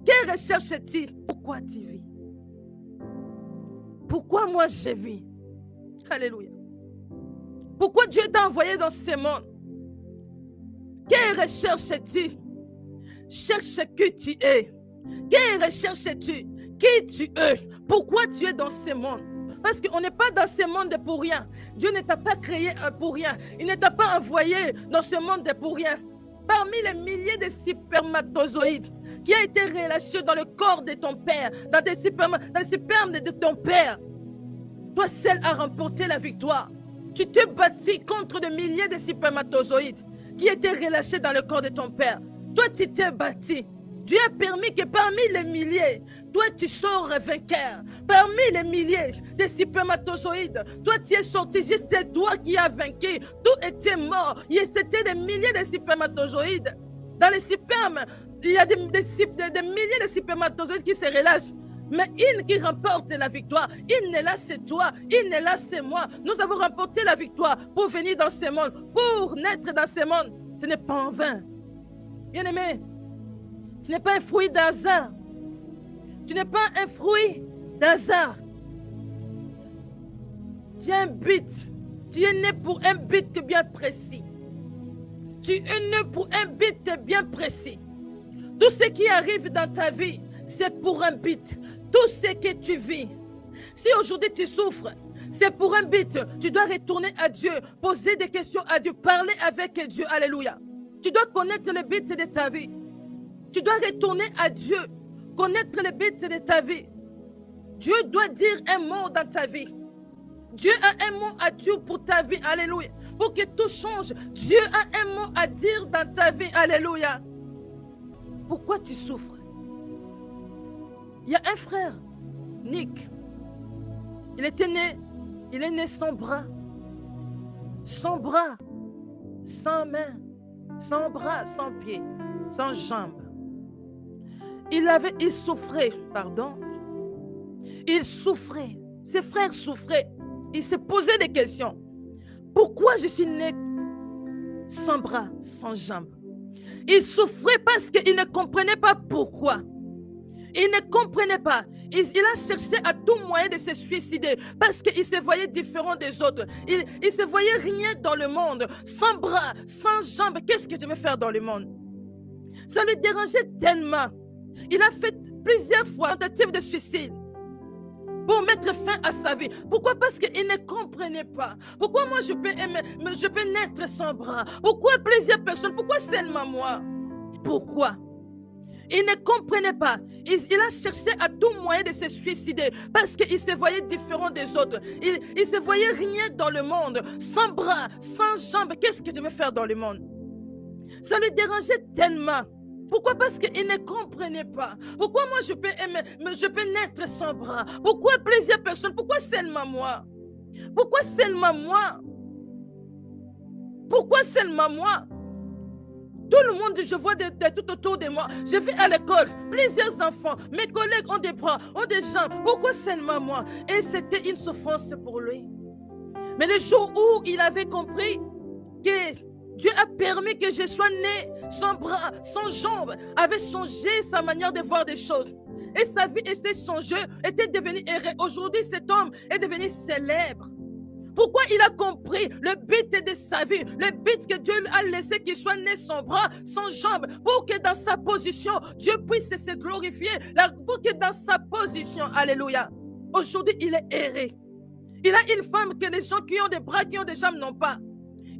Que recherches-tu? Pourquoi tu vis? Pourquoi moi je vis? Alléluia. Pourquoi Dieu t'a envoyé dans ce monde? Que recherches-tu? Cherche qui tu es. Que recherches-tu? Qui tu es? Pourquoi tu es dans ce monde? Parce qu'on n'est pas dans ce monde pour rien. Dieu ne t'a pas créé pour rien. Il ne t'a pas envoyé dans ce monde pour rien. Parmi les milliers de spermatozoïdes qui ont été relâchés dans le corps de ton père, dans les spermes de ton père, toi seul as remporté la victoire. Tu t'es battu contre des milliers de spermatozoïdes qui étaient relâchés dans le corps de ton père. Toi, tu t'es battu. Dieu a permis que parmi les milliers, toi, tu sors vainqueur. Parmi les milliers de spermatozoïdes, toi, tu es sorti. Juste c'est toi qui as vaincu. Tout était mort. C'était des milliers de spermatozoïdes. Dans les spermes, il y a des milliers de spermatozoïdes qui se relâchent. Mais une qui remporte la victoire, il n'est là, c'est toi, il n'est là, c'est moi. Nous avons remporté la victoire pour venir dans ce monde, pour naître dans ce monde. Ce n'est pas en vain. Bien-aimé, ce n'est pas un fruit d'hasard. Tu n'es pas un fruit d'hasard. Tu as un but. Tu es né pour un but bien précis. Tu es né pour un but bien précis. Tout ce qui arrive dans ta vie, c'est pour un but. Tout ce que tu vis. Si aujourd'hui tu souffres, c'est pour un but. Tu dois retourner à Dieu, poser des questions à Dieu, parler avec Dieu. Alléluia. Tu dois connaître le but de ta vie. Tu dois retourner à Dieu, connaître le but de ta vie. Dieu doit dire un mot dans ta vie. Dieu a un mot à dire pour ta vie. Alléluia. Pour que tout change, Dieu a un mot à dire dans ta vie. Alléluia. Pourquoi tu souffres? Il y a un frère, Nick. Il est né sans bras, sans main, sans bras, sans pied, sans jambes. Il souffrait, pardon. Il souffrait. Ses frères souffraient. Il se posait des questions. Pourquoi je suis né sans bras, sans jambes? Il souffrait parce qu'il ne comprenait pas pourquoi. Il ne comprenait pas. Il a cherché à tout moyen de se suicider parce qu'il se voyait différent des autres. Il se voyait rien dans le monde. Sans bras, sans jambes. Qu'est-ce que je vais faire dans le monde? Ça lui dérangeait tellement. Il a fait plusieurs fois tentatives de suicide pour mettre fin à sa vie. Pourquoi? Parce qu'il ne comprenait pas. Pourquoi moi je peux naître sans bras? Pourquoi plusieurs personnes? Pourquoi seulement moi? Pourquoi? Il ne comprenait pas. Il a cherché à tout moyen de se suicider parce qu'il se voyait différent des autres. Il se voyait rien dans le monde. Sans bras, sans jambes. Qu'est-ce que je vais faire dans le monde? Ça lui dérangeait tellement. Pourquoi? Parce qu'il ne comprenait pas. Pourquoi moi je peux naître sans bras? Pourquoi plusieurs personnes? Pourquoi seulement moi? Pourquoi seulement moi? Pourquoi seulement moi? Tout le monde, je vois de tout autour de moi. Je vais à l'école, plusieurs enfants, mes collègues ont des bras, ont des jambes. Pourquoi seulement moi? Et c'était une souffrance pour lui. Mais le jour où il avait compris que Dieu a permis que je sois né sans bras, sans jambes, avait changé sa manière de voir des choses. Et sa vie était changée, était devenue errée. Aujourd'hui, cet homme est devenu célèbre. Pourquoi il a compris le but de sa vie, le but que Dieu a laissé qu'il soit né sans bras, sans jambes, pour que dans sa position, Dieu puisse se glorifier, pour que dans sa position, alléluia, aujourd'hui il est erré. Il a une femme que les gens qui ont des bras, qui ont des jambes n'ont pas.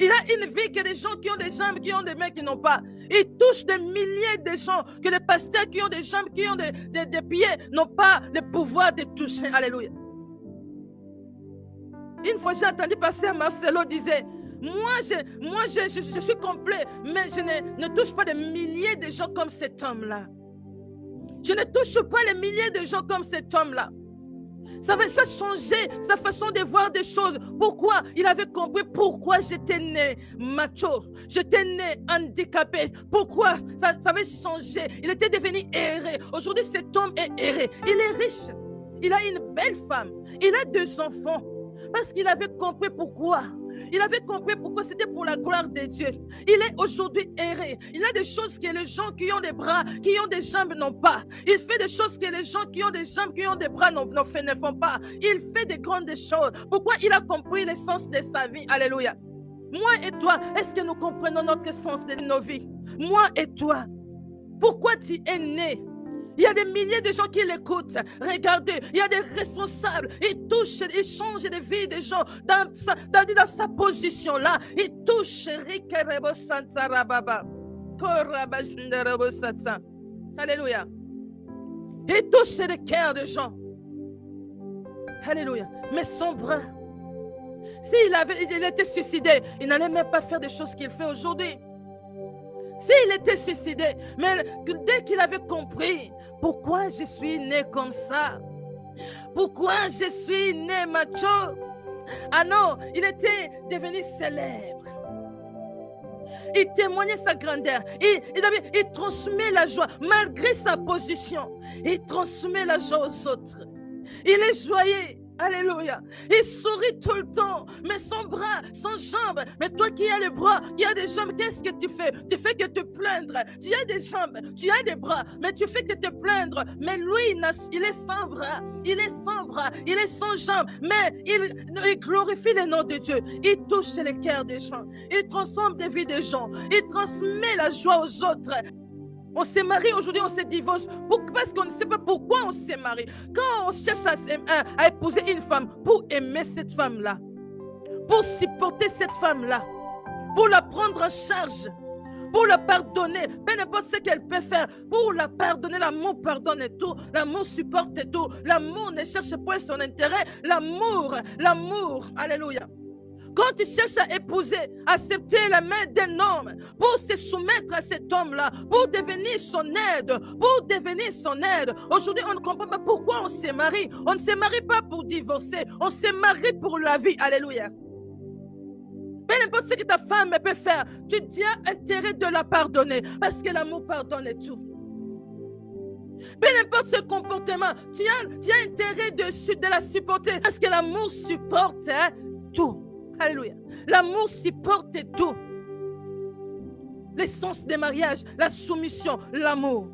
Il a une vie que les gens qui ont des jambes, qui ont des mains, qui n'ont pas. Il touche des milliers de gens que les pasteurs qui ont des jambes, qui ont des pieds, n'ont pas le pouvoir de toucher. Alléluia. Une fois, j'ai entendu pasteur Marcelo disait, moi je suis complet, mais je ne touche pas des milliers de gens comme cet homme-là. Je ne touche pas les milliers de gens comme cet homme-là. Ça a changé sa façon de voir des choses. Pourquoi? Il avait compris pourquoi j'étais né macho. J'étais né handicapé. Pourquoi? Ça avait changé. Il était devenu erré. Aujourd'hui, cet homme est erré. Il est riche. Il a une belle femme. Il a 2 enfants. Parce qu'il avait compris pourquoi Il avait compris pourquoi c'était pour la gloire de Dieu. Il est aujourd'hui erré. Il a des choses que les gens qui ont des bras, qui ont des jambes n'ont pas. Il fait des choses que les gens qui ont des jambes, qui ont des bras ne font pas. Il fait des grandes choses. Pourquoi il a compris l'essence de sa vie? Alléluia. Moi et toi, est-ce que nous comprenons notre essence de nos vies? Moi et toi, pourquoi tu es né? Il y a des milliers de gens qui l'écoutent. Regardez, il y a des responsables. Ils touchent, ils changent de vie des gens dans sa position là. Ils touchent. Alléluia. Ils touchent les cœurs des gens. Alléluia. Mais son bras, s'il était suicidé, il n'allait même pas faire des choses qu'il fait aujourd'hui. S'il était suicidé, mais dès qu'il avait compris pourquoi je suis né comme ça, pourquoi je suis né macho, ah non, il était devenu célèbre. Il témoignait sa grandeur. Il transmet la joie malgré sa position. Il transmet la joie aux autres. Il est joyeux. Alléluia. Il sourit tout le temps. Mais son bras, son jambe. Mais toi qui as les bras, qui as des jambes, qu'est-ce que tu fais? Tu fais que te plaindre. Tu as des jambes, tu as des bras, mais tu fais que te plaindre. Mais lui, il est sans bras. Il est sans bras. Il est sans jambes. Mais il glorifie le nom de Dieu. Il touche les cœurs des gens. Il transforme des vies des gens. Il transmet la joie aux autres. On s'est marié aujourd'hui, on se divorce parce qu'on ne sait pas pourquoi on s'est marié. Quand on cherche à épouser une femme pour aimer cette femme-là, pour supporter cette femme-là, pour la prendre en charge, pour la pardonner, peu importe ce qu'elle peut faire, pour la pardonner, l'amour pardonne et tout, l'amour supporte et tout, l'amour ne cherche pas son intérêt, l'amour, alléluia. Quand tu cherches à épouser, accepter la main d'un homme pour se soumettre à cet homme-là, pour devenir son aide, aujourd'hui on ne comprend pas pourquoi on se marie. On ne se marie pas pour divorcer, on se marie pour la vie. Alléluia. Peu importe ce que ta femme peut faire, tu as intérêt de la pardonner parce que l'amour pardonne et tout. Peu importe ce comportement, tu as intérêt de la supporter parce que l'amour supporte tout. Alléluia. L'amour supporte tout. L'essence des mariages, la soumission, l'amour.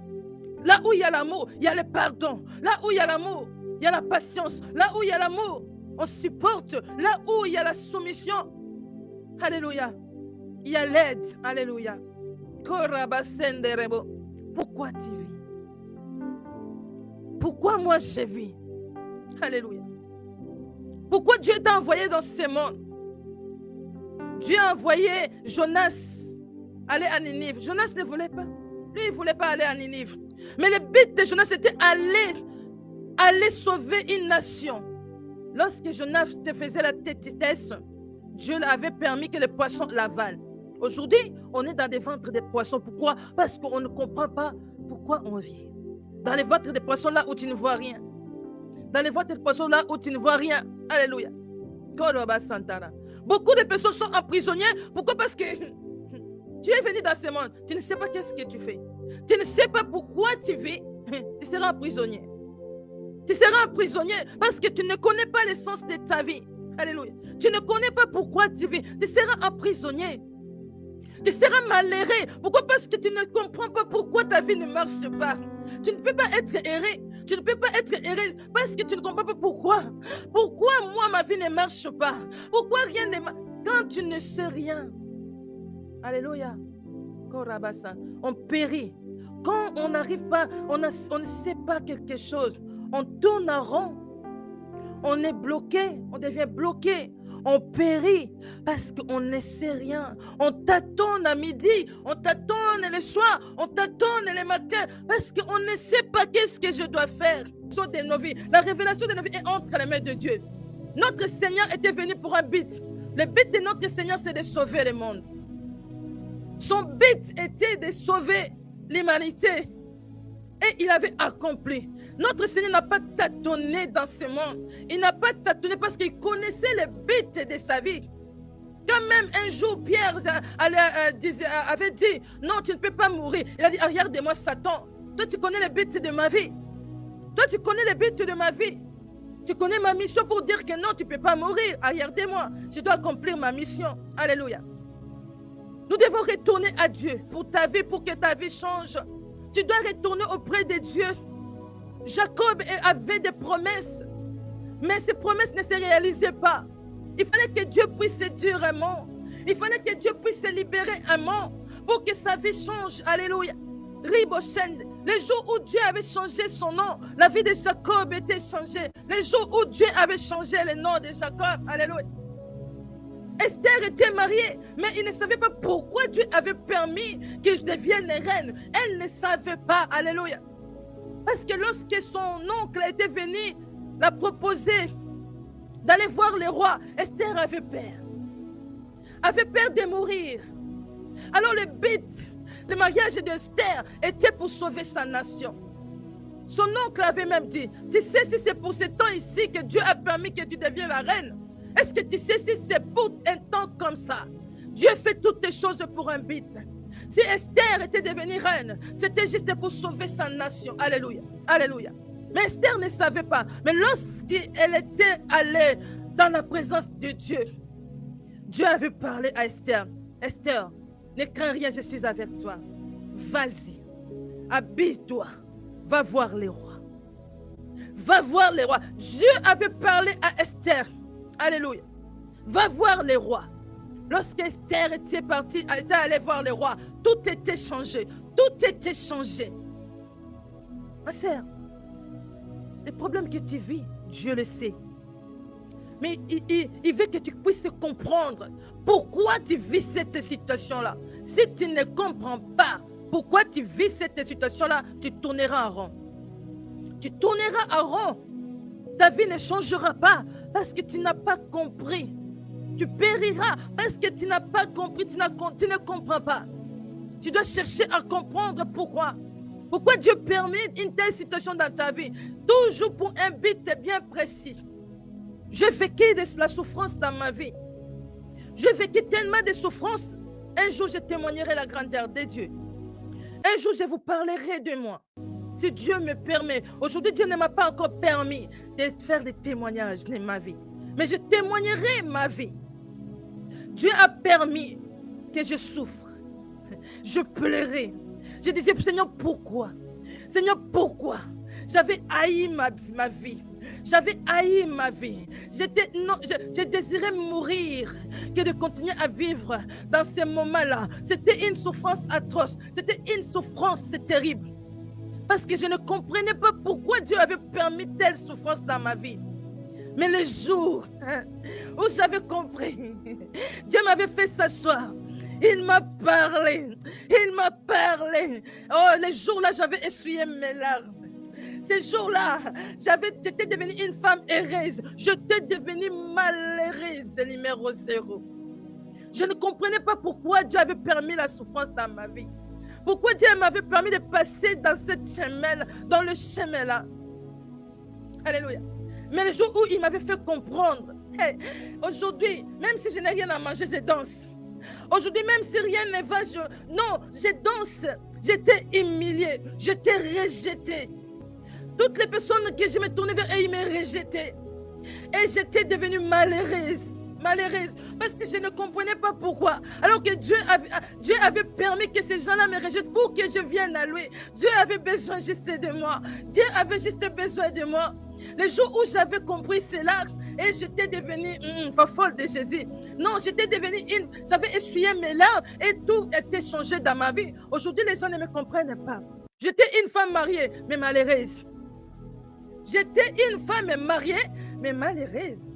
Là où il y a l'amour, il y a le pardon. Là où il y a l'amour, il y a la patience. Là où il y a l'amour, on supporte. Là où il y a la soumission, alléluia, il y a l'aide. Alléluia. Pourquoi tu vis? Pourquoi moi je vis? Alléluia. Pourquoi Dieu t'a envoyé dans ce monde? Dieu a envoyé Jonas aller à Ninive. Jonas ne voulait pas. Lui, il ne voulait pas aller à Ninive. Mais le but de Jonas, c'était aller sauver une nation. Lorsque Jonas te faisait la tétesse, Dieu avait permis que les poissons l'avalent. Aujourd'hui, on est dans des ventres de poissons. Pourquoi? Parce qu'on ne comprend pas pourquoi on vit. Dans les ventres de poissons, là où tu ne vois rien. Dans les ventres de poissons, là où tu ne vois rien. Alléluia. Beaucoup de personnes sont emprisonnées. Pourquoi? Parce que tu es venu dans ce monde. Tu ne sais pas qu'est-ce que tu fais. Tu ne sais pas pourquoi tu vis. Tu seras emprisonné. Tu seras emprisonné parce que tu ne connais pas l'essence de ta vie. Alléluia. Tu ne connais pas pourquoi tu vis. Tu seras emprisonné. Tu seras malheureux. Pourquoi? Parce que tu ne comprends pas pourquoi ta vie ne marche pas. Tu ne peux pas être heureux. Tu ne peux pas être heureuse parce que tu ne comprends pas pourquoi. Pourquoi moi, ma vie ne marche pas? Pourquoi rien ne marche? Quand tu ne sais rien. Alléluia. On périt. Quand on n'arrive pas, on ne sait pas quelque chose, on tourne en rond. On est bloqué, on devient bloqué. On périt parce qu'on ne sait rien. On tâtonne à midi, on tâtonne le soir, on tâtonne le matin parce qu'on ne sait pas qu'est-ce que je dois faire. De nos vies. La révélation de nos vies est entre les mains de Dieu. Notre Seigneur était venu pour un but. Le but de notre Seigneur, c'est de sauver le monde. Son but était de sauver l'humanité. Et il avait accompli. Notre Seigneur n'a pas tâtonné dans ce monde. Il n'a pas tâtonné parce qu'il connaissait le but de sa vie. Quand même un jour, Pierre avait dit, non, tu ne peux pas mourir. Il a dit, regarde-moi Satan. Toi, tu connais le but de ma vie. Toi, tu connais le but de ma vie. Tu connais ma mission pour dire que non, tu ne peux pas mourir. Regardez-moi, je dois accomplir ma mission. Alléluia. Nous devons retourner à Dieu pour ta vie, pour que ta vie change. Tu dois retourner auprès de Dieu. Jacob avait des promesses, mais ces promesses ne se réalisaient pas. Il fallait que Dieu puisse séduire un mort. Il fallait que Dieu puisse libérer un mort pour que sa vie change. Alléluia. Riboshend. Les jours où Dieu avait changé son nom, la vie de Jacob était changée. Les jours où Dieu avait changé le nom de Jacob. Alléluia. Esther était mariée, mais il ne savait pas pourquoi Dieu avait permis que je devienne reine. Elle ne savait pas. Alléluia. Parce que lorsque son oncle était venu la proposer d'aller voir le roi, Esther avait peur. Avait peur de mourir. Alors le but, le mariage d'Esther était pour sauver sa nation. Son oncle avait même dit, tu sais si c'est pour ce temps ici que Dieu a permis que tu deviennes la reine? Est-ce que tu sais si c'est pour un temps comme ça? Dieu fait toutes les choses pour un but. Si Esther était devenue reine, c'était juste pour sauver sa nation. Alléluia. Alléluia. Mais Esther ne savait pas. Mais lorsqu'elle était allée dans la présence de Dieu, Dieu avait parlé à Esther. Esther, ne crains rien, je suis avec toi. Vas-y, habille-toi, va voir les rois. Va voir les rois. Dieu avait parlé à Esther. Alléluia. Va voir les rois. Lorsqu'Esther était partie, elle était allée voir les rois, tout était changé. Tout était changé. Ma sœur, les problèmes que tu vis, Dieu le sait. Mais il veut que tu puisses comprendre pourquoi tu vis cette situation-là. Si tu ne comprends pas pourquoi tu vis cette situation-là, tu tourneras en rond. Tu tourneras en rond. Ta vie ne changera pas parce que tu n'as pas compris. Tu périras parce que tu n'as pas compris, tu ne comprends pas. Tu dois chercher à comprendre pourquoi. Pourquoi Dieu permet une telle situation dans ta vie. Toujours pour un but bien précis. J'ai vécu de la souffrance dans ma vie. J'ai vécu tellement de souffrances. Un jour, je témoignerai la grandeur de Dieu. Un jour, je vous parlerai de moi. Si Dieu me permet. Aujourd'hui, Dieu ne m'a pas encore permis de faire des témoignages de ma vie. Mais je témoignerai ma vie. Dieu a permis que je souffre. Je pleurais. Je disais, Seigneur, pourquoi? Seigneur, pourquoi? J'avais haï ma vie. J'avais haï ma vie. Je désirais mourir que de continuer à vivre dans ces moments-là. C'était une souffrance atroce. C'était une souffrance terrible. Parce que je ne comprenais pas pourquoi Dieu avait permis telle souffrance dans ma vie. Mais le jour où j'avais compris, Dieu m'avait fait s'asseoir. Il m'a parlé. Il m'a parlé. Oh, les jours-là, j'avais essuyé mes larmes. Ces jours-là, j'étais devenue une femme heureuse. J'étais devenue malheureuse, numéro 0. Je ne comprenais pas pourquoi Dieu avait permis la souffrance dans ma vie. Pourquoi Dieu m'avait permis de passer dans cette chemin, dans le chemin-là. Alléluia. Mais le jour où il m'avait fait comprendre, hey, aujourd'hui, même si je n'ai rien à manger, je danse. Aujourd'hui, même si rien ne va, non, je danse. J'étais humiliée, j'étais rejetée. Toutes les personnes que je me tournais vers, ils me rejetaient. Et j'étais devenue malheureuse. Malheureuse, parce que je ne comprenais pas pourquoi. Alors que Dieu avait permis que ces gens-là me rejettent pour que je vienne à lui. Dieu avait besoin juste de moi. Dieu avait juste besoin de moi. Le jour où j'avais compris cela, et j'étais devenue folle de Jésus. Non, j'étais devenue j'avais essuyé mes larmes et tout était changé dans ma vie. Aujourd'hui, les gens ne me comprennent pas. J'étais une femme mariée, mais malheureuse. J'étais une femme mariée, mais malheureuse.